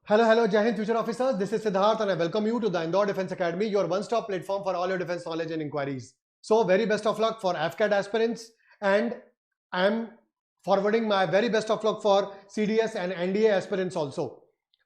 Hello, Jai Hind, future officers. This is Siddharth, and I welcome you to the Indore Defense Academy, your one-stop platform for all your defense knowledge and inquiries. So, very best of luck for AFCAT aspirants, and I am forwarding my very best of luck for CDS and NDA aspirants also.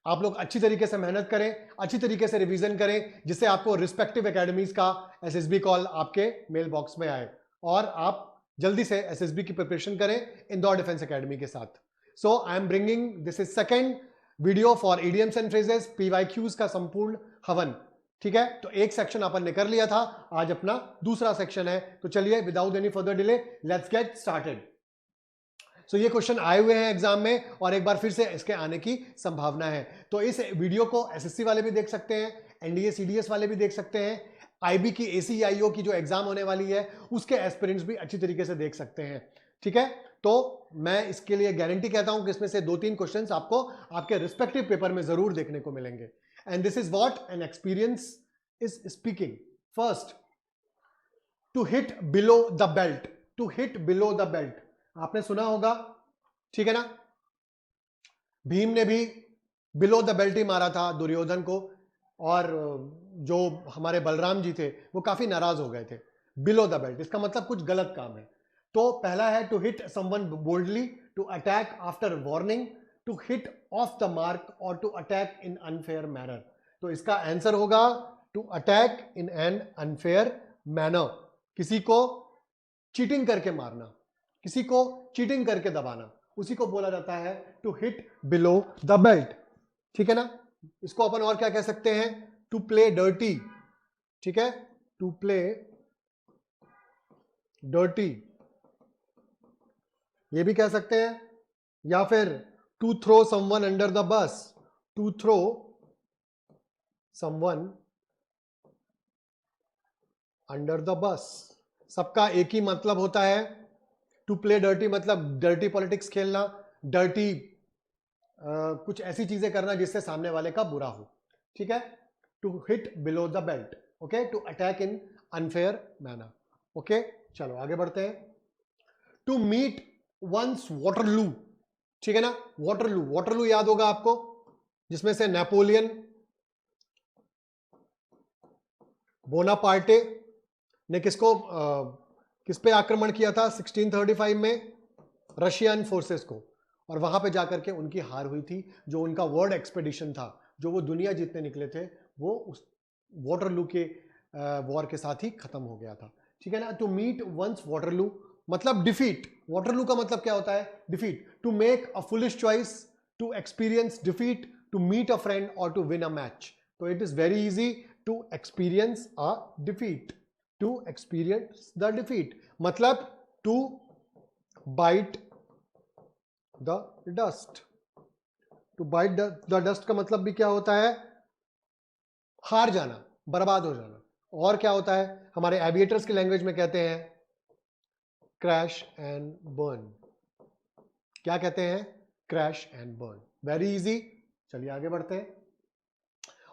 आप लोग अच्छी तरीके से मेहनत करें, अच्छी तरीके से रिवीजन करें, जिससे आपको रिस्पेक्टिव एकेडमीज का SSB कॉल आपके मेल बॉक्स में आए और आप जल्दी से SSB की प्रिपरेशन करें इंदौर डिफेंस एकेडमी के साथ. So I am bringing this is second video for idioms and phrases, PYQs का संपूर्ण हवन. ठीक है, तो एक सेक्शन अपन ने कर लिया था, आज अपना दूसरा सेक्शन है. तो चलिए without any further delay let's get started. So ये क्वेश्चन आए हुए हैं एग्जाम में और एक बार फिर से इसके आने की संभावना है. तो इस वीडियो को SSC वाले भी देख सकते हैं, NDA CDS वाले भी देख सकते हैं, IB की ACIO की जो एग्जाम होने वाली है उसके एस्पिरेंट्स भी अच्छी तरीके से देख सकते हैं. ठीक है, तो मैं इसके लिए गारंटी कहता हूं कि इसमें से 2-3 क्वेश्चंस आपको आपके रिस्पेक्टिव पेपर में जरूर देखने को मिलेंगे. And this is what an experience is speaking. First, to hit below the belt. To hit below the belt आपने सुना होगा, ठीक है ना. भीम ने भी बिलो द बेल्ट ही मारा था दुर्योधन को, और जो हमारे बलराम जी थे वो काफी नाराज हो गए थे. बिलो द बेल्ट इसका मतलब कुछ गलत काम है. तो पहला है to hit someone boldly, to attack after warning, to hit off the mark और to attack in unfair manner. तो इसका आंसर होगा to attack in an unfair manner. किसी को चीटिंग करके मारना, किसी को चीटिंग करके दबाना, उसी को बोला जाता है to hit below the belt. ठीक है ना. इसको अपन और क्या कह सकते हैं, टू प्ले डर्टी. ठीक है, टू प्ले डर्टी ये भी कह सकते हैं, या फिर to throw someone under the bus. To throw someone under the bus, सबका एक ही मतलब होता है. टू प्ले डर्टी मतलब डर्टी पॉलिटिक्स खेलना, डर्टी कुछ ऐसी चीजें करना जिससे सामने वाले का बुरा हो. ठीक है, to hit below the belt. Okay, to attack in unfair manner. Okay, चलो आगे बढ़ते हैं. To meet one's Waterloo. ठीक है ना, वाटरलू. वाटरलू याद होगा आपको, जिसमें से नेपोलियन बोनापार्टे ने किस पे आक्रमण किया था 1635 में, रशियन फोर्सेस को, और वहां पे जाकर के उनकी हार हुई थी. जो उनका वर्ल्ड एक्सपेडिशन था, जो वो दुनिया जीतने निकले थे, वो उस वाटरलू के वॉर के साथ ही खत्म हो गया था. ठीक है ना. टू मीट वंस वाटरलू मतलब डिफीट. वाटरलू का मतलब क्या होता है, defeat. To make a foolish choice, to experience defeat, to meet a friend और टू विन अ मैच. तो it is very easy to experience a defeat. To experience the defeat मतलब to bite the dust. To bite the dust का मतलब भी क्या होता है, हार जाना, बर्बाद हो जाना. और क्या होता है, हमारे एविएटर्स की लैंग्वेज में कहते हैं क्रैश एंड बर्न. क्या कहते हैं, crash and burn. Very easy. चलिए आगे बढ़ते हैं.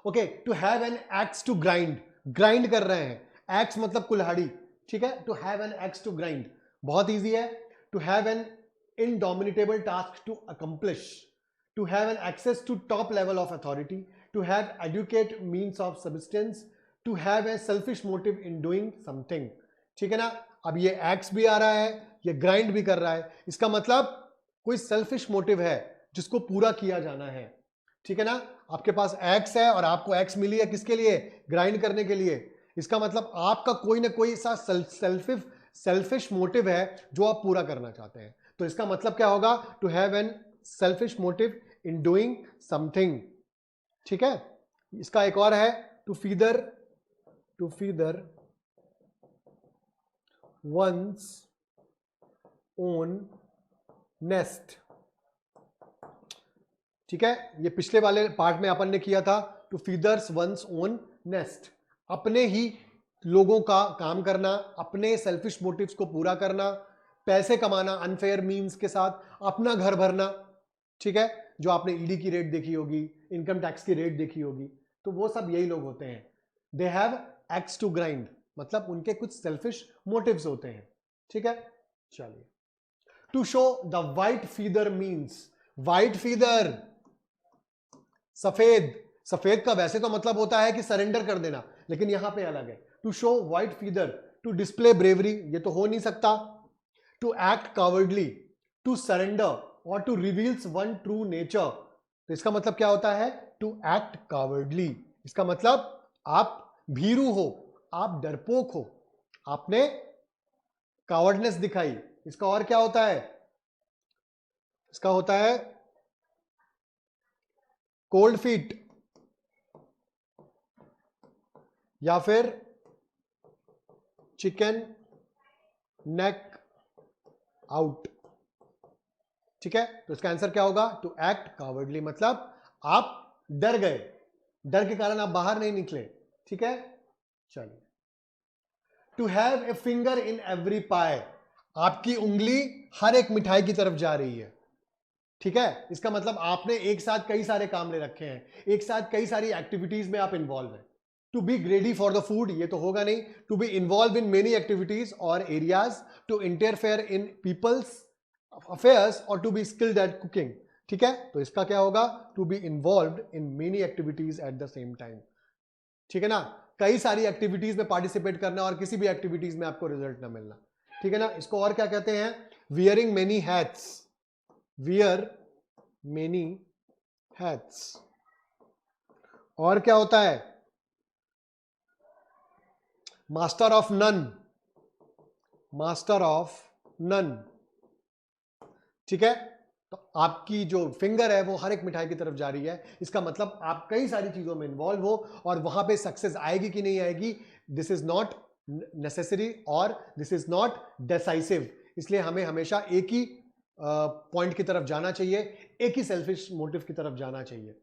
Okay, to have an axe to grind. Grind कर रहे हैं, एक्स मतलब कुल्हाड़ी. ठीक है, to have an axe to grind बहुत इजी है. To have an indomitable task to accomplish, to have an access to top level of authority, to have adequate means of subsistence, to have a selfish motive in doing something. ठीक है ना. अब ये x भी आ रहा है, ये grind भी कर रहा है, इसका मतलब कोई सेल्फिश मोटिव है जिसको पूरा किया जाना है. ठीक है ना. आपके पास एक्स है और आपको एक्स मिली है किसके लिए, ग्राइंड करने के लिए. इसका मतलब आपका कोई ना कोई ऐसा सेल्फिश मोटिव है जो आप पूरा करना चाहते हैं. तो इसका मतलब क्या होगा, to have an selfish motive in doing something. ठीक है. इसका एक और है, to feather one's own nest. ठीक है, ये पिछले वाले पार्ट में अपन ने किया था, to feathers one's own nest. अपने ही लोगों का काम करना, अपने सेल्फिश मोटिव्स को पूरा करना, पैसे कमाना अनफेयर मींस के साथ, अपना घर भरना. ठीक है, जो आपने ईडी की रेट देखी होगी, इनकम टैक्स की रेट देखी होगी, तो वो सब यही लोग होते हैं. They have axe to grind मतलब उनके कुछ सेल्फिश मोटिव्स होते हैं. ठीक है, चलिए. To show the white feather means, white feather सफेद, सफेद का वैसे तो मतलब होता है कि सरेंडर कर देना, लेकिन यहां पे अलग है। To show white feather, to display bravery, ये तो हो नहीं सकता। To act cowardly, to surrender और to reveals one true nature. तो इसका मतलब क्या होता है? टू एक्ट कावर्डली, इसका मतलब आप भीरू हो, आप डरपोक हो, आपने कावर्डनेस दिखाई। इसका और क्या होता है? इसका होता है कोल्ड फीट, या फिर चिकन नेक आउट। ठीक है, तो इसका आंसर क्या होगा? टू एक्ट कावर्डली, मतलब आप डर गए, डर के कारण आप बाहर नहीं निकले। ठीक है, चलिए। To have a finger in every pie, आपकी उंगली हर एक मिठाई की तरफ जा रही है। ठीक है, इसका मतलब आपने एक साथ कई सारे काम ले रखे हैं, एक साथ कई सारी एक्टिविटीज में आप इन्वॉल्व हैं। To be greedy for the food, ये तो होगा नहीं। To be involve in many activities और areas, to interfere in people's affairs और to be skilled at cooking. ठीक है, तो इसका क्या होगा? To be involve in many activities at the same time. ठीक है ना, कई सारी एक्टिविटीज में पार्टिसिपेट करना और किसी भी एक्टिविटीज में आपको रिजल्ट ना मिलना। ठीक है ना, इसको और क्या कहते हैं? Wearing many hats, wear many hats. और क्या होता है? Master of none, master of none. ठीक है, तो आपकी जो फिंगर है वो हर एक मिठाई की तरफ जा रही है, इसका मतलब आप कई सारी चीजों में इन्वॉल्व हो, और वहां पे सक्सेस आएगी कि नहीं आएगी, दिस इज नॉट नेसेसरी और दिस इज नॉट डिसाइसिव। इसलिए हमें हमेशा एक ही पॉइंट की तरफ जाना चाहिए, एक ही सेल्फिश मोटिव की तरफ जाना चाहिए।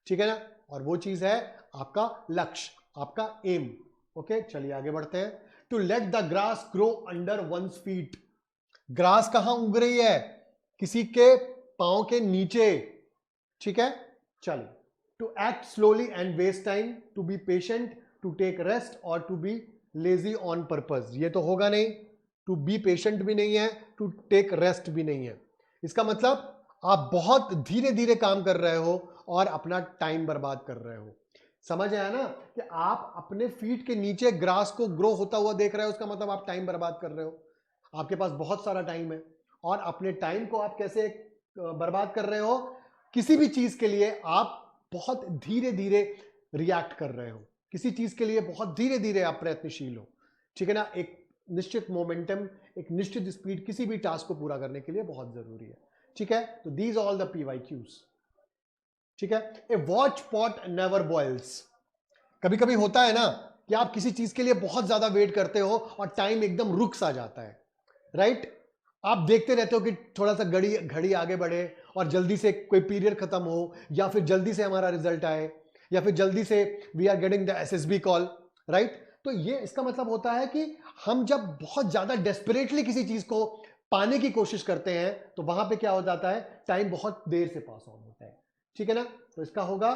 ठीक है ना, और वो चीज है आपका लक्ष्य, आपका एम। ओके, चलिए आगे बढ़ते हैं। To let the grass grow under one's feet, grass कहां उग रही है? किसी के पांव के नीचे। ठीक है, चलिए। To act slowly and waste time, to be patient, to take rest और to be lazy on purpose, ये तो होगा नहीं। टू बी पेशेंट भी नहीं है, टू टेक रेस्ट भी नहीं है। इसका मतलब आप बहुत धीरे धीरे काम कर रहे हो और अपना टाइम बर्बाद कर रहे हो। समझ आया ना कि आप अपने फीट के नीचे ग्रास को ग्रो होता हुआ देख रहे हो, उसका मतलब आप टाइम बर्बाद कर रहे हो। आपके पास बहुत सारा टाइम है, और अपने टाइम को आप कैसे बर्बाद कर रहे हो? किसी भी चीज के लिए आप बहुत धीरे धीरे रिएक्ट कर रहे हो, किसी चीज के लिए बहुत धीरे धीरे आप प्रयत्नशील हो। ठीक है ना, एक निश्चित मोमेंटम, एक निश्चित स्पीड किसी भी टास्क को पूरा करने के लिए बहुत जरूरी है। ठीक है, तो दीज ऑल द PYQs। ठीक है, ए वॉच पॉट नेवर बॉइल्स, कभी कभी होता है ना कि आप किसी चीज के लिए बहुत ज्यादा वेट करते हो और टाइम एकदम रुक सा जाता है, राइट? आप देखते रहते हो कि थोड़ा सा घड़ी घड़ी आगे बढ़े और जल्दी से कोई पीरियड खत्म हो, या फिर जल्दी से हमारा रिजल्ट आए, या फिर जल्दी से we are getting the SSB call, right? तो ये इसका मतलब होता है कि हम जब बहुत ज्यादा डेस्परेटली किसी चीज को पाने की कोशिश करते हैं तो वहां पे क्या हो जाता है? टाइम बहुत देर से पास ऑन होता है। ठीक है ना, तो इसका होगा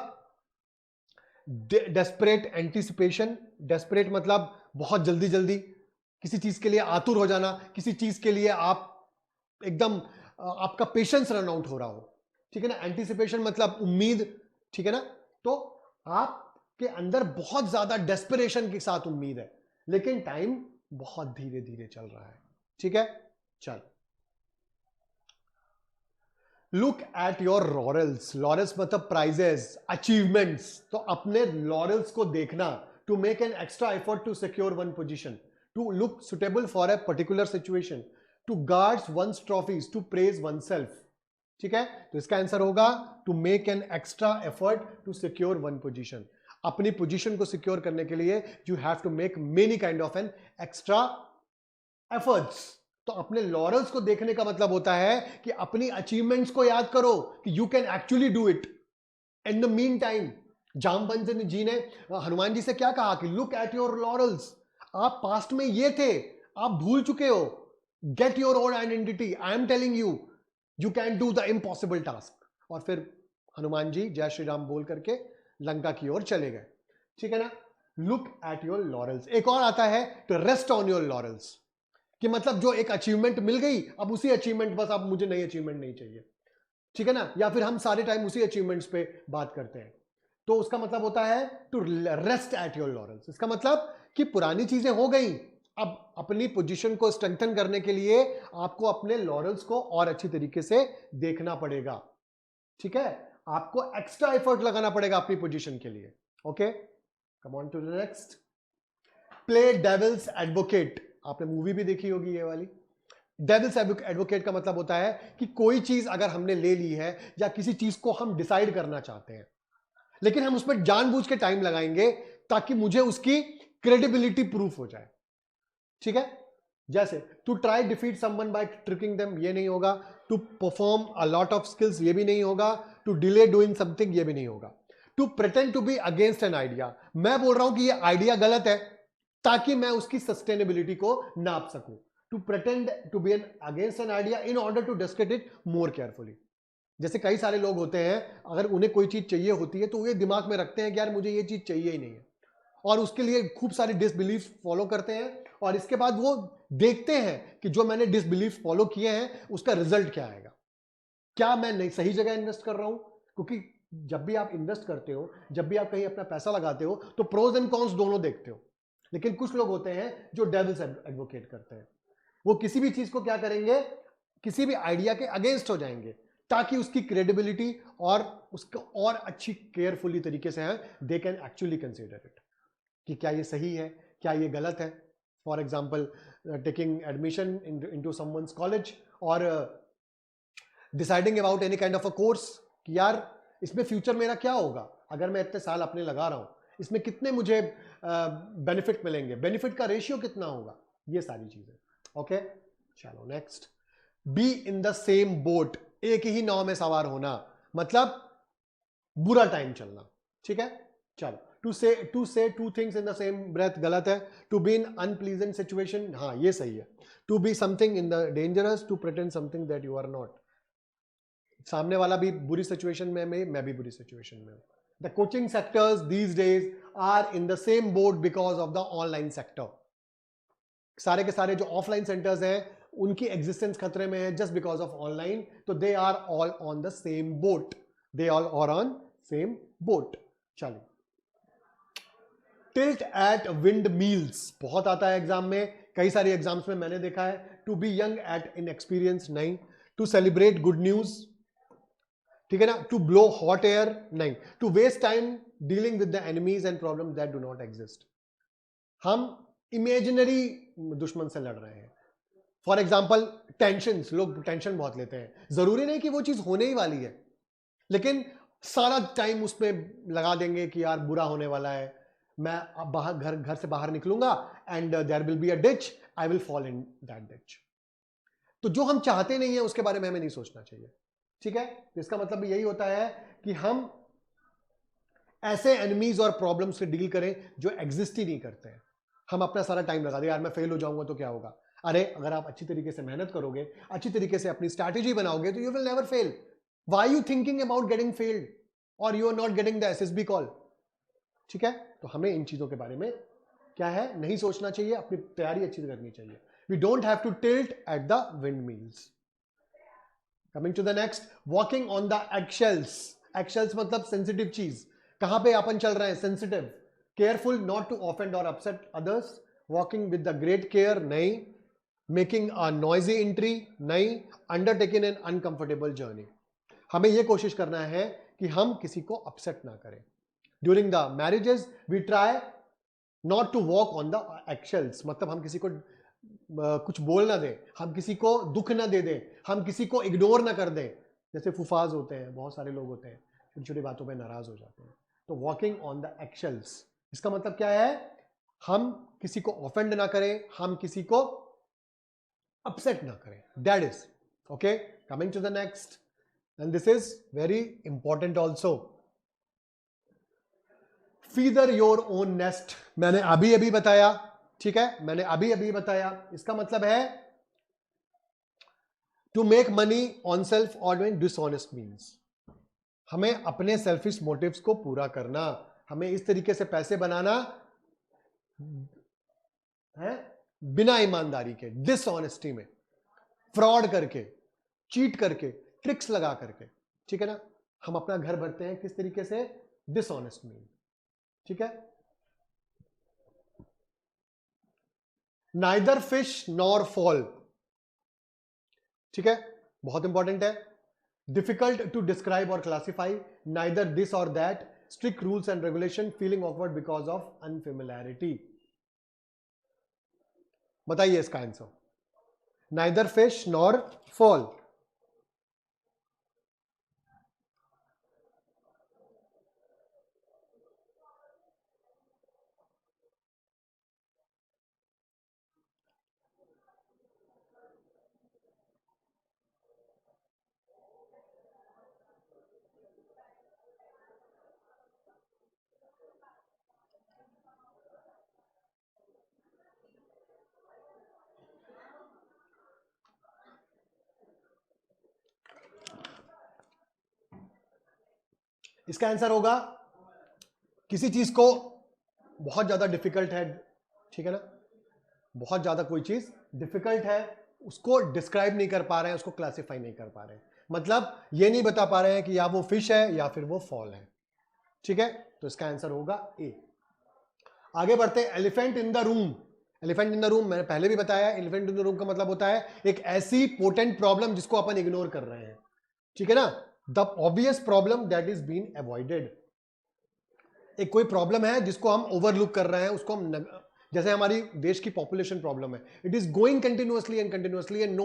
डेस्परेट एंटीसिपेशन। डेस्परेट मतलब बहुत जल्दी जल्दी किसी चीज के लिए आतुर हो जाना, किसी चीज के लिए आप एकदम आपका पेशेंस रन आउट हो रहा हो। ठीक है ना, एंटीसिपेशन मतलब उम्मीद। ठीक है ना, तो आपके अंदर बहुत ज्यादा डेस्परेशन के साथ उम्मीद है, लेकिन टाइम बहुत धीरे धीरे चल रहा है। ठीक है, चल। Look at your laurels, laurels मतलब प्राइजेस, अचीवमेंट्स, तो अपने लॉरेल्स को देखना। To make an extra effort to secure one position, to look suitable for a particular situation, to guards one's trophies, to praise one self. ठीक है, तो इसका answer होगा to make an extra effort to secure one position. अपनी position को secure करने के लिए you have to make many kind of an extra efforts. तो अपने लॉरल्स को देखने का मतलब होता है कि अपनी अचीवमेंट्स को याद करो कि you can actually do it. In the mean time Jamwant ji ने हनुमान जी से क्या कहा कि लुक एट योर लॉरल्स, आप पास्ट में ये थे, आप भूल चुके हो। Get your own identity, I am telling you, you can do the impossible task. और फिर हनुमान जी जय श्री राम बोल करके लंका की ओर चले गए। ठीक है ना, लुक एट योर लॉरल्स। एक और आता है to rest on your laurels, कि मतलब जो एक अचीवमेंट मिल गई, अब उसी अचीवमेंट, बस अब मुझे नई अचीवमेंट नहीं चाहिए। ठीक है ना, या फिर हम सारे टाइम उसी अचीवमेंट्स पे बात करते हैं। तो उसका मतलब होता है to rest at your laurels. इसका मतलब कि पुरानी चीजें हो गई, अब अपनी पोजीशन को स्ट्रेंथन करने के लिए आपको अपने लॉरेल्स को और अच्छी तरीके से देखना पड़ेगा। ठीक है, आपको एक्स्ट्रा एफर्ट लगाना पड़ेगा अपनी पोजीशन के लिए। Okay, come on to the next. Play devil's advocate. आपने मूवी भी देखी होगी ये वाली। डेविल्स एडवोकेट का मतलब होता है कि कोई चीज अगर हमने ले ली है या किसी चीज को हम डिसाइड करना चाहते हैं, लेकिन हम उस पर जानबूझ के टाइम लगाएंगे ताकि मुझे उसकी क्रेडिबिलिटी प्रूफ हो जाए। ठीक है, जैसे to try defeat someone by tricking them, ये नहीं होगा। To perform a lot of skills, ये भी नहीं होगा। टू डिले डूइंग समथिंग, ये भी नहीं होगा। To pretend to be against an idea, मैं बोल रहा हूं कि ये आइडिया गलत है ताकि मैं उसकी सस्टेनेबिलिटी को नाप सकूं। To pretend to be an against an idea in order to discuss it more carefully. जैसे कई सारे लोग होते हैं, अगर उन्हें कोई चीज चाहिए होती है तो ये दिमाग में रखते हैं कि यार मुझे ये चीज चाहिए ही नहीं है, और उसके लिए खूब सारी डिसबिलीफ फॉलो करते हैं, और इसके बाद वो देखते हैं कि जो मैंने डिसबिलीफ फॉलो किए हैं उसका रिजल्ट क्या आएगा, क्या मैं नहीं सही जगह इन्वेस्ट कर रहा हूं। क्योंकि जब भी आप इन्वेस्ट करते हो, जब भी आप कहीं अपना पैसा लगाते हो, तो प्रोज एंड कॉन्स दोनों देखते हो। लेकिन कुछ लोग होते हैं जो डेविल्स एडवोकेट करते हैं, वो किसी भी चीज को क्या करेंगे, किसी भी आइडिया के अगेंस्ट हो जाएंगे ताकि उसकी क्रेडिबिलिटी और उसको और अच्छी केयरफुली तरीके से है they can actually consider it, कि क्या ये सही है, क्या ये गलत है। For example taking admission into someone's college और deciding about any kind of a course, कि यार इसमें फ्यूचर मेरा क्या होगा, अगर मैं इतने साल अपने लगा रहा हूं, इसमें कितने मुझे बेनिफिट मिलेंगे, बेनिफिट का रेशियो कितना होगा, ये सारी चीजें। ओके, चलो next. Be in the same boat, एक ही नाव में सवार होना, मतलब बुरा टाइम चलना। ठीक है, चलो। To say two things in the same breath गलत है। To be in unpleasant situation, हाँ ये सही है। To be something in the dangerous, to pretend something that you are not, सामने वाला भी बुरी सिचुएशन में, मैं भी बुरी सिचुएशन में हूं। The coaching sectors these days are in the same boat because of the online sector. सारे के सारे जो ऑफलाइन सेंटर्स हैं उनकी एग्जिस्टेंस खतरे में है जस्ट बिकॉज ऑफ ऑनलाइन, तो they are all on the same boat, they all are on same boat. चलिए, टिल्ट एट विंड मील्स बहुत आता है एग्जाम में, कई सारे एग्जाम्स में मैंने देखा है। To be young at inexperience नहीं। टू सेलिब्रेट गुड न्यूज, ठीक है ना। टू ब्लो हॉट एयर नहीं। To waste time dealing with the enemies and problem that do not exist, हम इमेजिनरी दुश्मन से लड़ रहे हैं। फॉर एग्जाम्पल टेंशन, लोग टेंशन बहुत लेते हैं, जरूरी नहीं कि वो चीज होने ही वाली है, लेकिन सारा टाइम उसमें लगा देंगे कि यार बुरा होने वाला है, मैं अब बाहर घर से बाहर निकलूंगा and there will be a ditch, I will fall in that ditch. तो जो हम चाहते नहीं है उसके बारे में हमें नहीं सोचना चाहिए। ठीक है, इसका मतलब भी यही होता है कि हम ऐसे एनिमीज और प्रॉब्लम से डील करें जो एग्जिस्ट ही नहीं करते हैं। हम अपना सारा टाइम लगा दें, यार मैं फेल हो जाऊंगा तो क्या होगा। अरे अगर आप अच्छी तरीके से मेहनत करोगे, अच्छी तरीके से अपनी स्ट्रैटेजी बनाओगे, तो you will never fail. Why you thinking about getting failed और you are not getting the SSB call. ठीक है, तो हमें इन चीजों के बारे में क्या है नहीं सोचना चाहिए, अपनी तैयारी अच्छी करनी चाहिए। We don't have to tilt at the windmills. Coming to the next, walking on the eggshells. Eggshells मतलब सेंसिटिव चीज, कहां पे अपन चल रहे हैं, sensitive. Careful not to offend और upset others. Walking with the great care नहीं। मेकिंग अ नॉइजी एंट्री नहीं। अंडरटेकिंग एन अनकंफर्टेबल जर्नी, हमें यह कोशिश करना है कि हम किसी को अपसेट ना करें। During the marriages we try not to walk on the eggshells, मतलब हम किसी को कुछ बोल ना दें, हम किसी को दुख ना दे दें, हम किसी को इग्नोर ना कर दें। जैसे फुफाज होते हैं, बहुत सारे लोग होते हैं छोटी छोटी बातों पे नाराज हो जाते हैं। तो वॉकिंग ऑन द एक्शेल्स, इसका मतलब क्या है, हम किसी को ऑफेंड ना करें, हम किसी को अपसेट ना करें, that is okay. Coming to the next, and this is very important also, feather your own nest. मैंने अभी अभी बताया, ठीक है, मैंने अभी अभी बताया। इसका मतलब है to make money on self और डूइंग डिसऑनेस्ट मीन्स, हमें अपने सेल्फिश मोटिव्स को पूरा करना, हमें इस तरीके से पैसे बनाना है बिना ईमानदारी के, डिसऑनेस्टी में, फ्रॉड करके, चीट करके, ट्रिक्स लगा करके। ठीक है ना, हम अपना घर भरते हैं किस तरीके से, डिसऑनेस्ट मीन, ठीक है। नाइदर फिश नॉर फॉल, ठीक है, बहुत इंपॉर्टेंट है। डिफिकल्ट टू डिस्क्राइब और क्लासिफाई, नाइदर दिस और that, strict rules and regulation, feeling awkward because of unfamiliarity. बताइए इसका answer. Neither fish nor fowl, इसका आंसर होगा किसी चीज को बहुत ज्यादा डिफिकल्ट है, ठीक है ना, बहुत ज्यादा कोई चीज डिफिकल्ट है, उसको डिस्क्राइब नहीं कर पा रहे हैं, उसको क्लासिफाई नहीं कर पा रहे हैं, मतलब ये नहीं बता पा रहे हैं कि या वो फिश है या फिर वो फॉल है, ठीक है। तो इसका आंसर होगा ए। आगे बढ़ते हैं, elephant in the room. Elephant in the room मैंने पहले भी बताया, एलिफेंट इन द रूम का मतलब होता है एक ऐसी पोटेंट प्रॉब्लम जिसको अपन इग्नोर कर रहे हैं, ठीक है ना, the obvious problem that is been avoided. एक कोई प्रॉब्लम है जिसको हम ओवरलुक कर रहे हैं, उसको हम, जैसे हमारी देश की पॉपुलेशन प्रॉब्लम है, it is going continuously and continuously and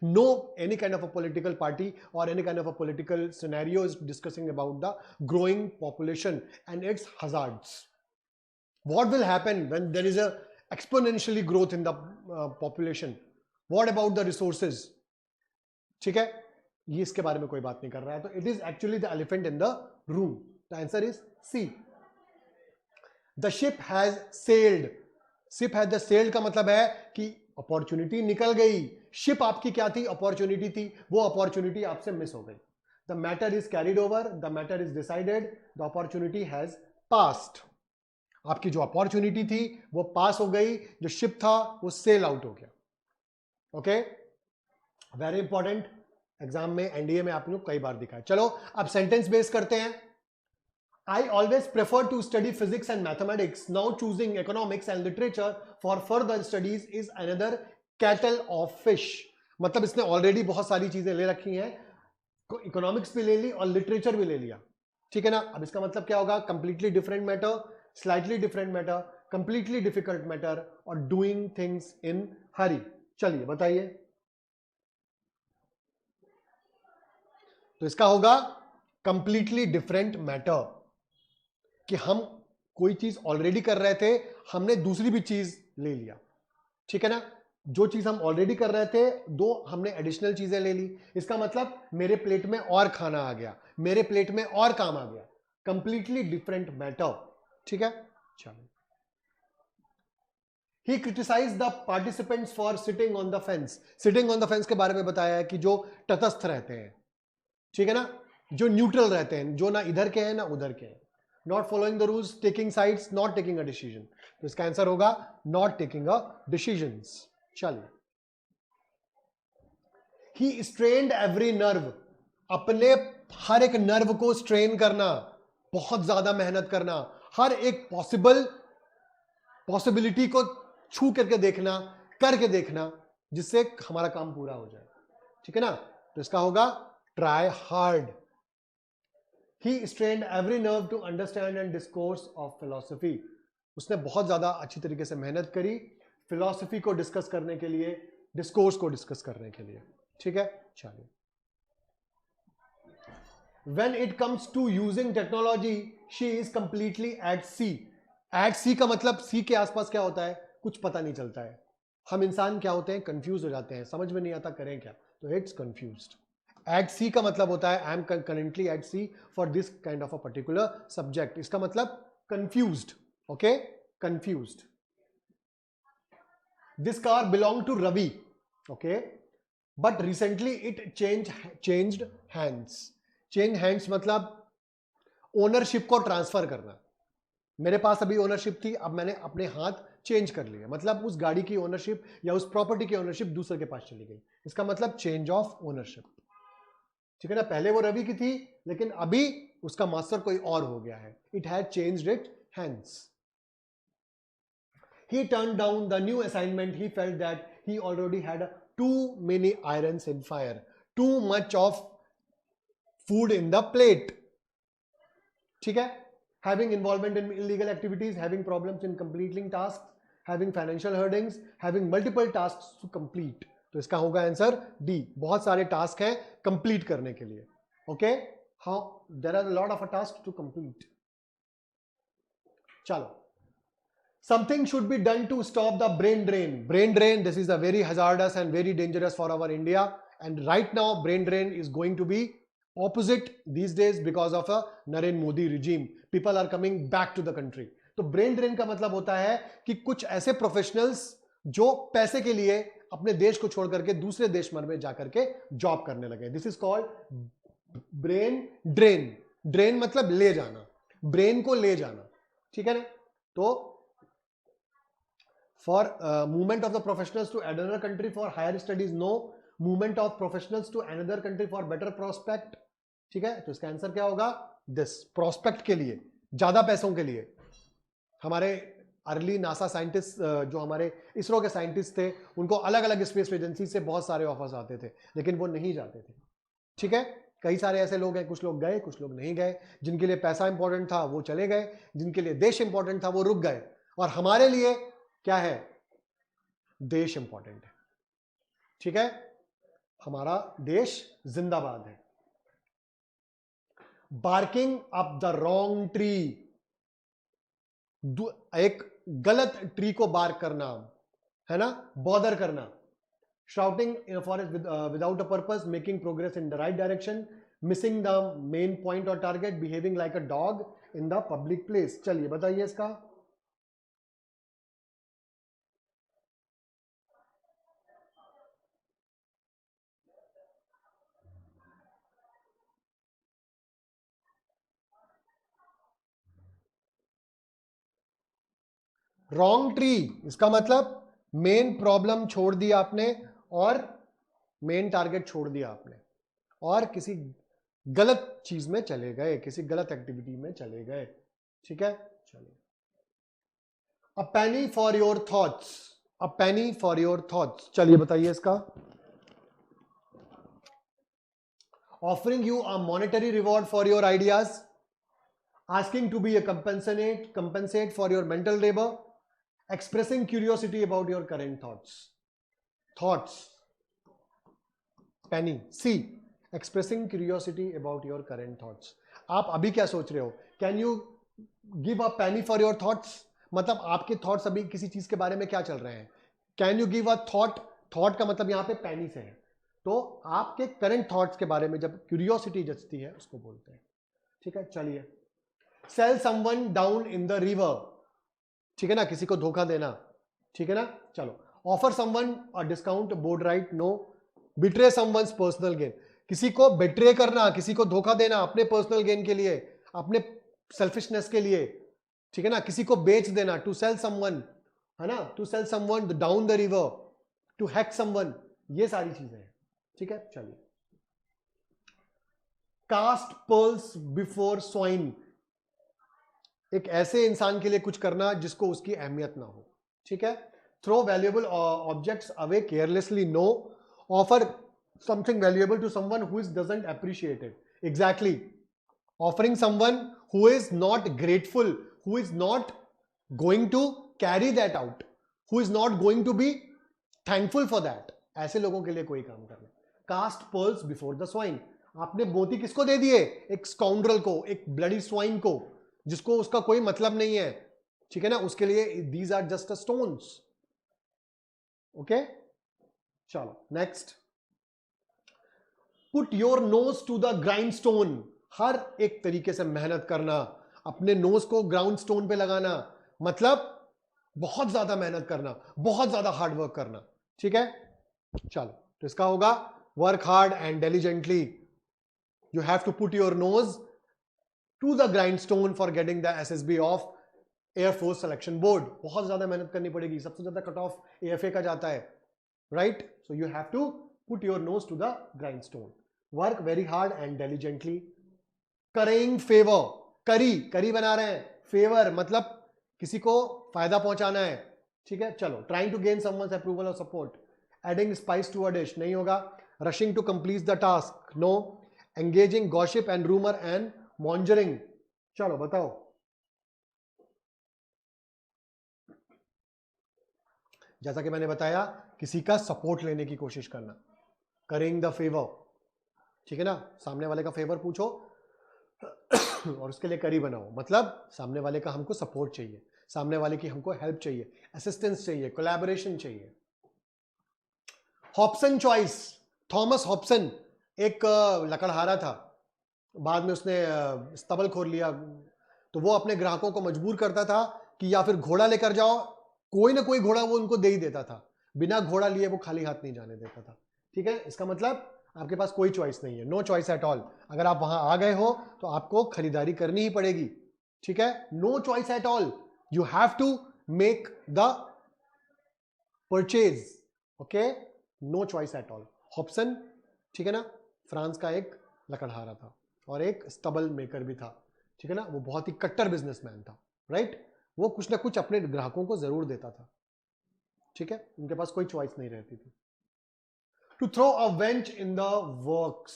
no any kind of a political party और any kind of a political scenario is discussing about the growing population and its hazards. What will happen when there is a exponentially growth in the population? What about the resources? ठीक है, ये इसके बारे में कोई बात नहीं कर रहा है, तो it is actually the elephant in the room. The answer is C. The ship has sailed. Ship has the sailed का मतलब है कि अपॉर्चुनिटी निकल गई। शिप आपकी क्या थी? अपॉर्चुनिटी थी, वो अपॉर्चुनिटी आपसे मिस हो गई। The matter is carried over, the matter is decided, the opportunity has passed. आपकी जो अपॉर्चुनिटी थी वो पास हो गई, जो शिप था वो सेल आउट हो गया। ओके, वेरी इंपॉर्टेंट, एग्जाम में एनडीए में आपने कई बार दिखा है। चलो अब सेंटेंस बेस करते हैं। I always prefer to study physics and mathematics, now choosing economics and literature for further studies is another kettle of fish. मतलब इसने ऑलरेडी बहुत सारी चीजें ले रखी हैं, इकोनॉमिक्स भी ले ली और लिटरेचर भी ले लिया, ठीक है ना। अब इसका मतलब क्या होगा? Completely different matter, slightly different matter, completely difficult matter और डूइंग थिंग्स इन हरी। चलिए बताइए, तो इसका होगा कंप्लीटली डिफरेंट मैटर, कि हम कोई चीज ऑलरेडी कर रहे थे, हमने दूसरी भी चीज ले लिया, ठीक है ना। जो चीज हम ऑलरेडी कर रहे थे, दो हमने एडिशनल चीजें ले ली। इसका मतलब मेरे प्लेट में और खाना आ गया, मेरे प्लेट में और काम आ गया, कंप्लीटली डिफरेंट मैटर, ठीक है। चलो, He criticized the participants for sitting on the fence. Sitting on the fence के बारे में बताया है कि जो तटस्थ रहते हैं, ठीक है ना, जो न्यूट्रल रहते हैं, जो ना इधर के हैं ना उधर के हैं। Not following the rules, taking sides, not taking a decision. तो इसका आंसर होगा not taking a decisions. चलिए, He strained every nerve. अपने हर एक नर्व को स्ट्रेन करना, बहुत ज्यादा मेहनत करना, हर एक पॉसिबिलिटी को छू करके देखना, करके देखना, जिससे हमारा काम पूरा हो जाए, ठीक है ना। तो इसका होगा try hard. He strained every nerve to understand and discourse of philosophy. उसने बहुत ज्यादा अच्छी तरीके से मेहनत करी फिलॉसफी को डिस्कस करने के लिए, डिस्कोर्स को डिस्कस करने के लिए, ठीक है। चलिए, When it comes to using technology, she is completely at sea. At sea का मतलब sea के आसपास क्या होता है? कुछ पता नहीं चलता है। हम इंसान क्या होते हैं? कंफ्यूज हो जाते हैं, समझ में नहीं आता करें क्या, तो इट्स कंफ्यूज्ड। एट सी का मतलब होता है I am currently at sea for this kind of a particular subject. इसका मतलब confused, okay, confused. This car belong to Ravi, okay, but recently it changed hands. Change hands मतलब ओनरशिप को transfer करना। मेरे पास अभी ओनरशिप थी, अब मैंने अपने हाथ चेंज कर लिया, मतलब उस गाड़ी की ओनरशिप या उस प्रॉपर्टी की ओनरशिप दूसरे के पास चली गई। इसका मतलब चेंज ऑफ ओनरशिप, ठीक है ना। पहले वो रवि की थी, लेकिन अभी उसका मास्टर कोई और हो गया है. It had changed its hands. He turned down the new assignment. He felt that he already had too many irons in fire, too much of food in the plate. ठीक है? Having involvement in illegal activities, having problems in completing tasks, having financial hurdles, having multiple tasks to complete. तो इसका होगा answer D. बहुत सारे task हैं complete करने के लिए. Okay, how there are a lot of a task to complete. चलो, something should be done to stop the brain drain. Brain drain, this is a very hazardous and very dangerous for our India, and right now brain drain is going to be opposite these days because of a Narendra Modi regime. People are coming back to the country. तो brain drain का मतलब होता है कि कुछ ऐसे professionals जो पैसे के लिए अपने देश को छोड़ करके दूसरे देश में जाकर के जॉब करने लगे. This is called brain drain. Drain मतलब ले जाना, ब्रेन को ले जाना. ठीक है ना? तो for movement of the professionals to another country for higher studies, no. movement of professionals to another country for better prospect. ठीक है, तो इसका आंसर क्या होगा? दिस. प्रोस्पेक्ट के लिए, ज्यादा पैसों के लिए. हमारे अर्ली नासा साइंटिस्ट, जो हमारे इसरो के साइंटिस्ट थे, उनको अलग अलग स्पेस एजेंसी से बहुत सारे ऑफर्स आते थे, लेकिन वो नहीं जाते थे. ठीक है, कई सारे ऐसे लोग हैं, कुछ लोग गए, कुछ लोग नहीं गए. जिनके लिए पैसा इंपॉर्टेंट था वो चले गए, जिनके लिए देश इंपॉर्टेंट था वो रुक गए. और हमारे लिए क्या है? देश इंपॉर्टेंट है. ठीक है, हमारा देश जिंदाबाद है. Barking up the wrong tree, एक गलत ट्री को बार्क करना है ना, बॉदर करना. Shouting in a forest without a purpose, making progress in the right direction, missing the main point और target, behaving like a dog in the public place. चलिए बताइए इसका. रॉन्ग ट्री, इसका मतलब मेन प्रॉब्लम छोड़ दिया आपने और मेन टारगेट छोड़ दिया आपने और किसी गलत चीज में चले गए, किसी गलत एक्टिविटी में चले गए. ठीक है, चलिए. A penny for your thoughts, a penny for your thoughts. चलिए बताइए इसका. Offering you a monetary reward for your ideas, asking to be a compensate for your mental labour, expressing curiosity about your current thoughts. penny. C, expressing curiosity about your current thoughts. आप अभी क्या सोच रहे हो? Can you give a penny for your thoughts? मतलब आपके thoughts अभी किसी चीज के बारे में क्या चल रहे हैं? Can you give a thought? Thought का मतलब यहां पे penny से है. तो आपके करंट थॉट्स के बारे में जब क्यूरियोसिटी जचती है उसको बोलते हैं. ठीक है, चलिए. Sell someone down in the river. ठीक है ना, किसी को धोखा देना. ठीक है ना, चलो. Offer someone a discount board right, no. Betray someone's personal gain, किसी को बिट्रे करना, किसी को धोखा देना अपने पर्सनल गेन के लिए, अपने सेल्फिशनेस के लिए. ठीक है ना, किसी को बेच देना, टू सेल समवन, है ना, to sell someone down the river, to hack someone, ये सारी चीजें हैं. ठीक है, चलिए. कास्ट पर्ल्स बिफोर स्वाइन, एक ऐसे इंसान के लिए कुछ करना जिसको उसकी अहमियत ना हो. ठीक है. Throw valuable objects away carelessly, no. Offer something valuable to someone who is doesn't appreciate it. Exactly. Offering someone who is not grateful, who is not going to carry that out, who is not going to be thankful for that. ऐसे लोगों के लिए कोई काम करना. Cast pearls before the swine, आपने मोती किसको दे दिए? एक स्काउंड्रल को, एक ब्लडी स्वाइन को, जिसको उसका कोई मतलब नहीं है. ठीक है ना, उसके लिए these are just stones. Okay, चलो next. Put your nose to the grindstone, हर एक तरीके से मेहनत करना, अपने नोज को ग्राउंड स्टोन पे लगाना, मतलब बहुत ज्यादा मेहनत करना, बहुत ज्यादा हार्ड वर्क करना. ठीक है, चलो. तो इसका होगा work hard and diligently. You have to put your nose to the grindstone for getting the SSB of Air Force Selection Board. बहुत ज्यादा मेहनत करनी पड़ेगी, सबसे ज्यादा कट ऑफ AFA का जाता है, right? So you have to put your nose to the grindstone. Work very hard and diligently. Currying favour, curry बना रहे हैं, फेवर मतलब किसी को फायदा पहुंचाना है, ठीक है। चलो, trying to gain someone's approval और support, adding spice to a dish, नहीं होगा। Rushing to complete the task, no. Engaging gossip and rumour and mongering, चलो बताओ। जैसा कि मैंने बताया, किसी का सपोर्ट लेने की कोशिश करना, करिंग द फेवर, ठीक है ना। सामने वाले का फेवर पूछो और उसके लिए करी बनाओ, मतलब सामने वाले का हमको सपोर्ट चाहिए, सामने वाले की हमको हेल्प चाहिए, असिस्टेंस चाहिए, कोलैबोरेशन चाहिए। हॉब्सन चॉइस, थॉमस हॉब्सन एक लकड़हारा था, बाद में उसने स्तबल खोल लिया, तो वो अपने ग्राहकों को मजबूर करता था कि या फिर घोड़ा लेकर जाओ, कोई ना कोई घोड़ा वो उनको दे ही देता था, बिना घोड़ा लिए वो खाली हाथ नहीं जाने देता था, ठीक है। इसका मतलब आपके पास कोई चॉइस नहीं है, नो चॉइस एट ऑल। अगर आप वहां आ गए हो तो आपको खरीदारी करनी ही पड़ेगी, ठीक है। No choice at all, you have to make the purchase, okay, no choice at all. Hobson, ठीक है ना, फ्रांस का एक लकड़हारा था और एक स्टबल मेकर भी था, ठीक है ना। वो बहुत ही कट्टर बिजनेसमैन था, राइट। वो कुछ ना कुछ अपने ग्राहकों को जरूर देता था, ठीक है, उनके पास कोई चॉइस नहीं रहती थी। To throw a wrench in the works,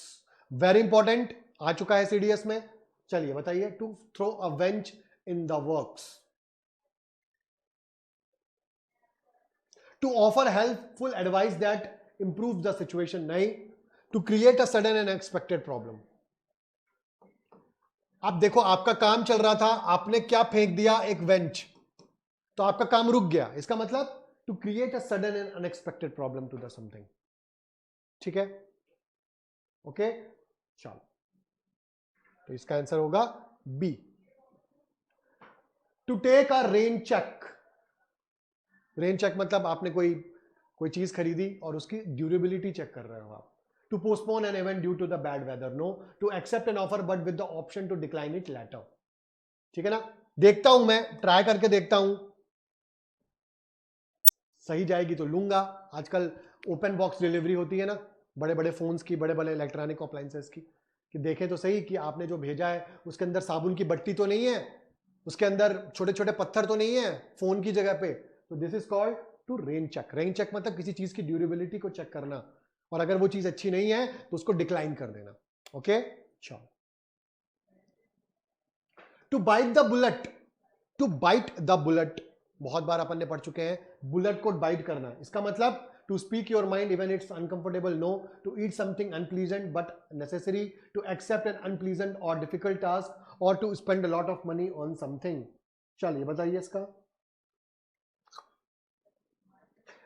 very important, आ चुका है सीडीएस में। चलिए बताइए, to throw a wrench in the works, to offer helpful advice that improve the situation, नहीं। To create a sudden and unexpected problem. अब देखो, आपका काम चल रहा था, आपने क्या फेंक दिया, एक वेंच, तो आपका काम रुक गया, इसका मतलब to create a sudden and unexpected problem to the something, ठीक है, ओके। चलो, तो इसका आंसर होगा B. To take a rain check, rain check मतलब आपने कोई चीज खरीदी और उसकी ड्यूरेबिलिटी चेक कर रहे हो आप। To postpone an event due to the bad weather, no. To accept an offer but with the option to decline it later, ठीक है ना। देखता हूं, मैं ट्राई करके देखता हूं, सही जाएगी तो लूंगा। आजकल ओपन बॉक्स डिलीवरी होती है ना, बड़े बड़े फोन्स की, बड़े बड़े इलेक्ट्रॉनिक अप्लायंसेस की, कि देखें तो सही कि आपने जो भेजा है उसके अंदर साबुन की बट्टी तो नहीं है, उसके अंदर छोटे छोटे पत्थर तो नहीं है फोन की जगह पे। तो this is called to rain check. Rain check मतलब किसी चीज की ड्यूरेबिलिटी को चेक करना, और अगर वो चीज अच्छी नहीं है तो उसको डिक्लाइन कर देना, ओके। चलो, to bite the bullet, to bite the bullet बहुत बार अपन ने पढ़ चुके हैं, बुलेट को बाइट करना, इसका मतलब to speak your mind even it's uncomfortable, no. To eat something unpleasant but necessary, to accept an unpleasant और डिफिकल्ट टास्क, और to spend a lot of money on something. चलिए बताइए इसका।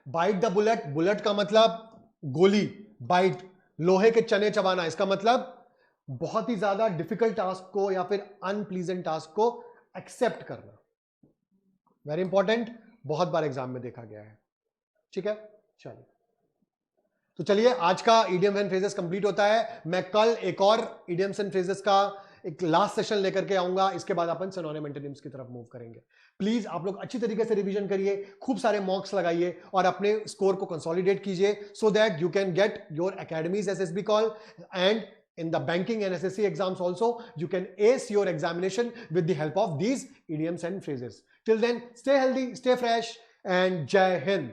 बाइट द बुलेट, बुलेट का मतलब गोली, bite लोहे के चने चबाना, इसका मतलब बहुत ही ज्यादा डिफिकल्ट टास्क को या फिर अनप्लीजेंट टास्क को एक्सेप्ट करना, वेरी इंपॉर्टेंट, बहुत बार एग्जाम में देखा गया है, ठीक है। चलिए, तो चलिए आज का इडियम एंड फ्रेजेस कंप्लीट होता है। मैं कल एक और इडियम्स एंड फ्रेजेस का एक लास्ट सेशन लेकर के आऊंगा, इसके बाद अपन सिनोनिम एंटोनिम्स की तरफ मूव करेंगे। प्लीज आप लोग अच्छी तरीके से रिवीजन करिए, खूब सारे मॉक्स लगाइए और अपने स्कोर को कंसोलिडेट कीजिए, so that you can get your academies SSB call, and in the banking and SSC exams also you can ace your examination with the help of these idioms and phrases. Till then, stay healthy, stay fresh, and Jai Hind.